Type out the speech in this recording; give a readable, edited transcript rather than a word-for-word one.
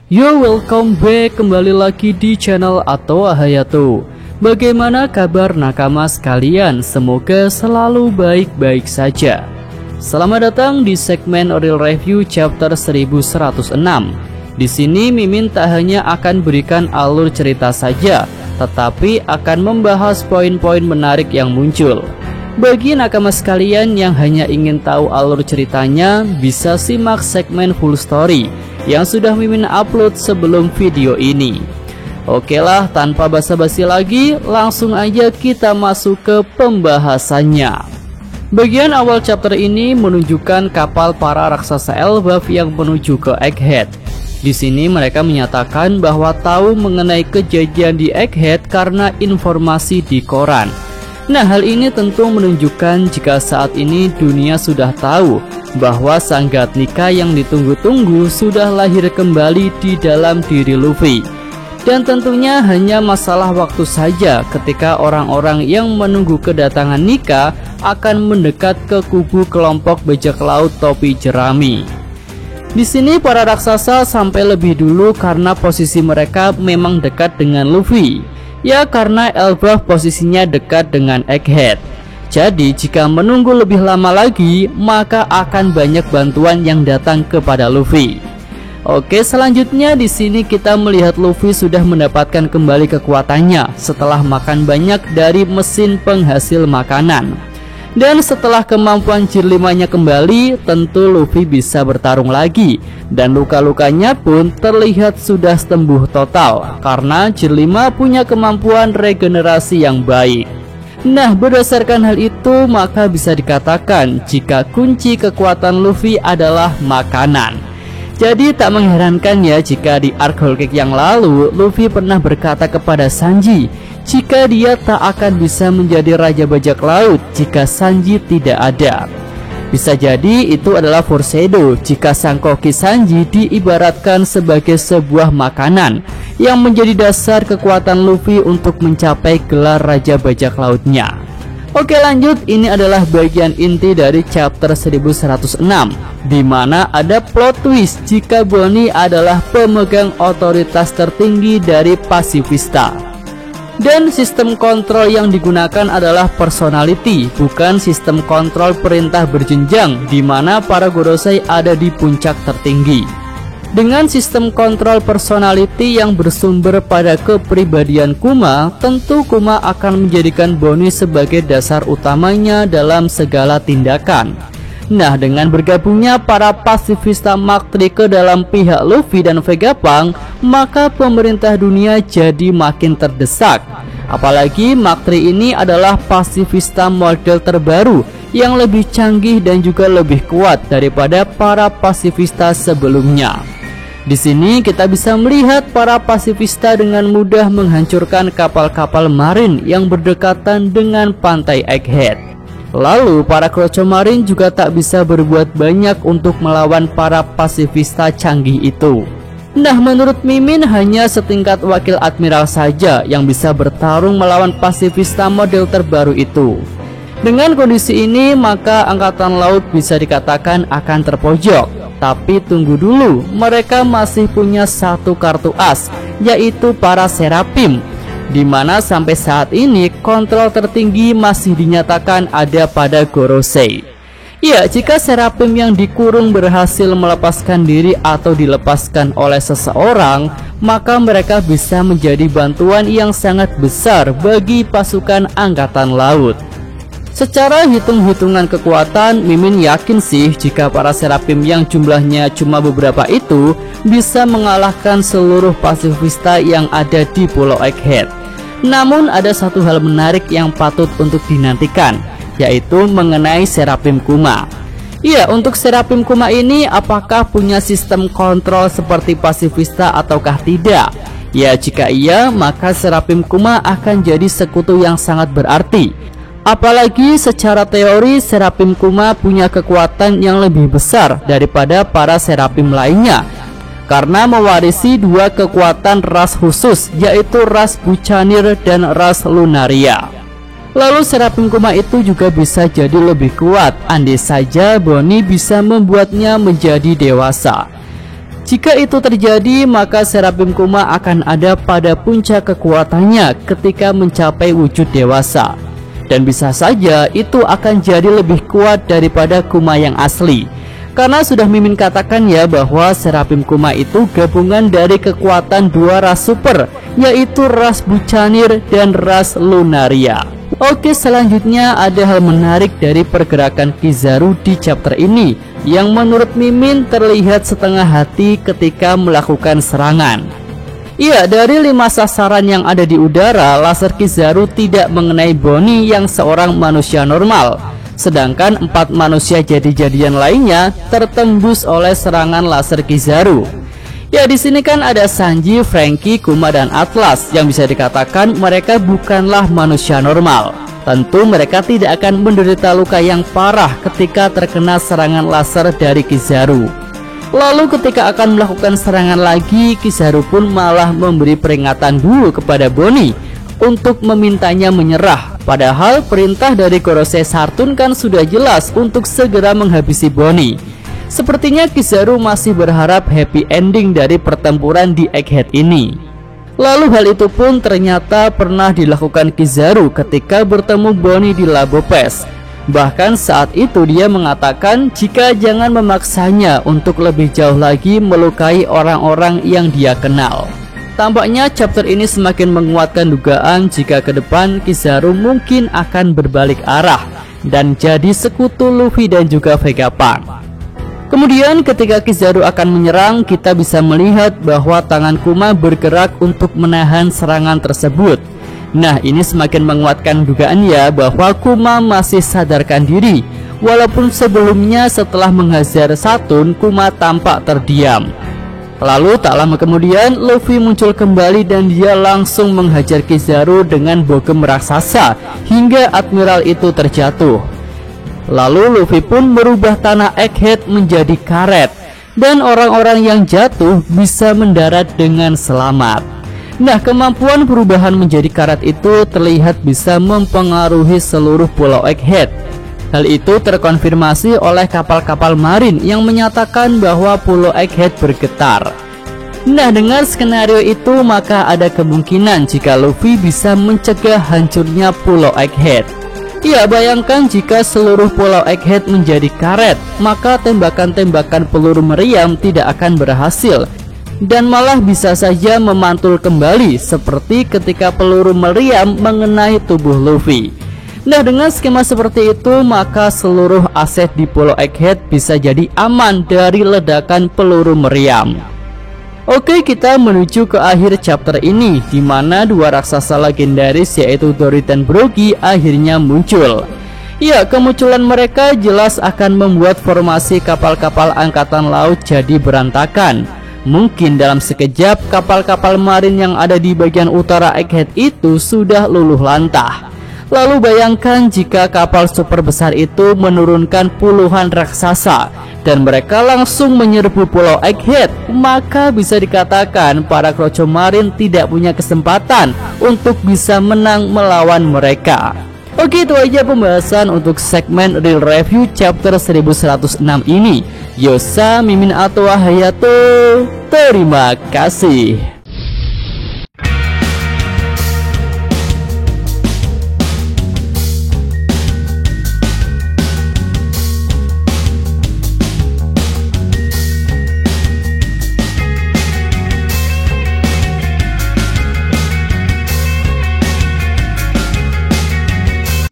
Yo, welcome back kembali lagi di channel Atoa Hayato. Bagaimana kabar nakama sekalian? Semoga selalu baik-baik saja. Selamat datang di segmen Real Review chapter 1106. Di sini Mimin tak hanya akan berikan alur cerita saja, tetapi akan membahas poin-poin menarik yang muncul. Bagi nakama sekalian yang hanya ingin tahu alur ceritanya, bisa simak segmen full story yang sudah Mimin upload sebelum video ini. Oke lah, tanpa basa-basi lagi, langsung aja kita masuk ke pembahasannya. Bagian awal chapter ini menunjukkan kapal para raksasa Elbaf yang menuju ke Egghead. Di sini mereka menyatakan bahwa tahu mengenai kejadian di Egghead karena informasi di koran. Nah, hal ini tentu menunjukkan jika saat ini dunia sudah tahu bahwa sang Gatnika yang ditunggu-tunggu sudah lahir kembali di dalam diri Luffy. Dan tentunya hanya masalah waktu saja ketika orang-orang yang menunggu kedatangan Nika akan mendekat ke kubu kelompok bajak laut topi jerami. Di sini para raksasa sampai lebih dulu karena posisi mereka memang dekat dengan Luffy. Ya, karena Elbaf posisinya dekat dengan Egghead. Jadi jika menunggu lebih lama lagi, maka akan banyak bantuan yang datang kepada Luffy. Oke, selanjutnya di sini kita melihat Luffy sudah mendapatkan kembali kekuatannya setelah makan banyak dari mesin penghasil makanan. Dan setelah kemampuan Gear 5-nya kembali, tentu Luffy bisa bertarung lagi. Dan luka-lukanya pun terlihat sudah sembuh total karena Gear 5 punya kemampuan regenerasi yang baik. Nah, berdasarkan hal itu, maka bisa dikatakan jika kunci kekuatan Luffy adalah makanan. Jadi tak mengherankan ya jika di arc Whole Cake yang lalu, Luffy pernah berkata kepada Sanji jika dia tak akan bisa menjadi Raja Bajak Laut jika Sanji tidak ada. Bisa jadi itu adalah foreshadow jika sang koki Sanji diibaratkan sebagai sebuah makanan yang menjadi dasar kekuatan Luffy untuk mencapai gelar Raja Bajak Lautnya. Oke, lanjut, ini adalah bagian inti dari chapter 1106, di mana ada plot twist jika Bonnie adalah pemegang otoritas tertinggi dari Pacifista. Dan sistem kontrol yang digunakan adalah personality, bukan sistem kontrol perintah berjenjang di mana para Gorosei ada di puncak tertinggi. Dengan sistem kontrol personality yang bersumber pada kepribadian Kuma, tentu Kuma akan menjadikan Bonnie sebagai dasar utamanya dalam segala tindakan. Nah, dengan bergabungnya para Pacifista Mark III ke dalam pihak Luffy dan Vegapunk, maka pemerintah dunia jadi makin terdesak. Apalagi Mark III ini adalah Pacifista model terbaru yang lebih canggih dan juga lebih kuat daripada para Pacifista sebelumnya. Di sini kita bisa melihat para Pacifista dengan mudah menghancurkan kapal-kapal marin yang berdekatan dengan pantai Egghead. Lalu para Kroco Marine juga tak bisa berbuat banyak untuk melawan para Pacifista canggih itu. Nah, menurut Mimin hanya setingkat wakil admiral saja yang bisa bertarung melawan Pacifista model terbaru itu. Dengan kondisi ini, maka Angkatan Laut bisa dikatakan akan terpojok. Tapi tunggu dulu, mereka masih punya satu kartu as, yaitu para Seraphim, di mana sampai saat ini kontrol tertinggi masih dinyatakan ada pada Gorosei. Ya, jika Seraphim yang dikurung berhasil melepaskan diri atau dilepaskan oleh seseorang, maka mereka bisa menjadi bantuan yang sangat besar bagi pasukan Angkatan Laut. Secara hitung-hitungan kekuatan, Mimin yakin sih jika para Seraphim yang jumlahnya cuma beberapa itu bisa mengalahkan seluruh Pacifista yang ada di Pulau Egghead. Namun ada satu hal menarik yang patut untuk dinantikan, yaitu mengenai Seraphim Kuma. Iya, untuk Seraphim Kuma ini apakah punya sistem kontrol seperti Pacifista ataukah tidak? Ya, jika iya, maka Seraphim Kuma akan jadi sekutu yang sangat berarti. Apalagi secara teori Seraphim Kuma punya kekuatan yang lebih besar daripada para Seraphim lainnya, karena mewarisi dua kekuatan ras khusus, yaitu ras Buccaneer dan ras Lunaria. Lalu Seraphim Kuma itu juga bisa jadi lebih kuat andai saja Bonnie bisa membuatnya menjadi dewasa. Jika itu terjadi, maka Seraphim Kuma akan ada pada puncak kekuatannya ketika mencapai wujud dewasa. Dan bisa saja itu akan jadi lebih kuat daripada Kuma yang asli. Karena sudah Mimin katakan ya bahwa Seraphim Kuma itu gabungan dari kekuatan dua ras super, yaitu ras Buccaneer dan ras Lunaria. Oke, selanjutnya ada hal menarik dari pergerakan Kizaru di chapter ini yang menurut Mimin terlihat setengah hati ketika melakukan serangan. Iya, dari 5 sasaran yang ada di udara, laser Kizaru tidak mengenai Bonnie yang seorang manusia normal. Sedangkan 4 manusia jadi-jadian lainnya tertembus oleh serangan laser Kizaru. Ya, di sini kan ada Sanji, Franky, Kuma, dan Atlas yang bisa dikatakan mereka bukanlah manusia normal. Tentu mereka tidak akan menderita luka yang parah ketika terkena serangan laser dari Kizaru. Lalu ketika akan melakukan serangan lagi, Kizaru pun malah memberi peringatan dulu kepada Bonnie untuk memintanya menyerah. Padahal perintah dari Gorosei Sartun kan sudah jelas untuk segera menghabisi Bonnie. Sepertinya Kizaru masih berharap happy ending dari pertempuran di Egghead ini. Lalu hal itu pun ternyata pernah dilakukan Kizaru ketika bertemu Bonnie di Labo Pass. Bahkan saat itu dia mengatakan jika jangan memaksanya untuk lebih jauh lagi melukai orang-orang yang dia kenal. Tampaknya chapter ini semakin menguatkan dugaan jika ke depan Kizaru mungkin akan berbalik arah dan jadi sekutu Luffy dan juga Vegapunk. Kemudian ketika Kizaru akan menyerang, kita bisa melihat bahwa tangan Kuma bergerak untuk menahan serangan tersebut. Nah, ini semakin menguatkan dugaan ya bahwa Kuma masih sadarkan diri. Walaupun sebelumnya setelah menghajar Saturn, Kuma tampak terdiam. Lalu tak lama kemudian Luffy muncul kembali dan dia langsung menghajar Kizaru dengan bogem raksasa hingga admiral itu terjatuh. Lalu Luffy pun merubah tanah Egghead menjadi karet dan orang-orang yang jatuh bisa mendarat dengan selamat. Nah, kemampuan perubahan menjadi karet itu terlihat bisa mempengaruhi seluruh pulau Egghead. Hal itu terkonfirmasi oleh kapal-kapal marin yang menyatakan bahwa pulau Egghead bergetar. Nah, dengan skenario itu maka ada kemungkinan jika Luffy bisa mencegah hancurnya pulau Egghead. Ya, bayangkan jika seluruh pulau Egghead menjadi karet, maka tembakan-tembakan peluru meriam tidak akan berhasil dan malah bisa saja memantul kembali seperti ketika peluru meriam mengenai tubuh Luffy. Nah, dengan skema seperti itu maka seluruh aset di pulau Egghead bisa jadi aman dari ledakan peluru meriam. Oke, kita menuju ke akhir chapter ini, di mana dua raksasa legendaris yaitu Dory dan Brogy akhirnya muncul. Ya, kemunculan mereka jelas akan membuat formasi kapal-kapal angkatan laut jadi berantakan. Mungkin dalam sekejap kapal-kapal marin yang ada di bagian utara Egghead itu sudah luluh lantah. Lalu bayangkan jika kapal super besar itu menurunkan puluhan raksasa dan mereka langsung menyerbu pulau Egghead, maka bisa dikatakan para kroco marin tidak punya kesempatan untuk bisa menang melawan mereka. Oke, itu aja pembahasan untuk segmen Real Review chapter 1106 ini. Yosa Mimin Atau Hayato, terima kasih.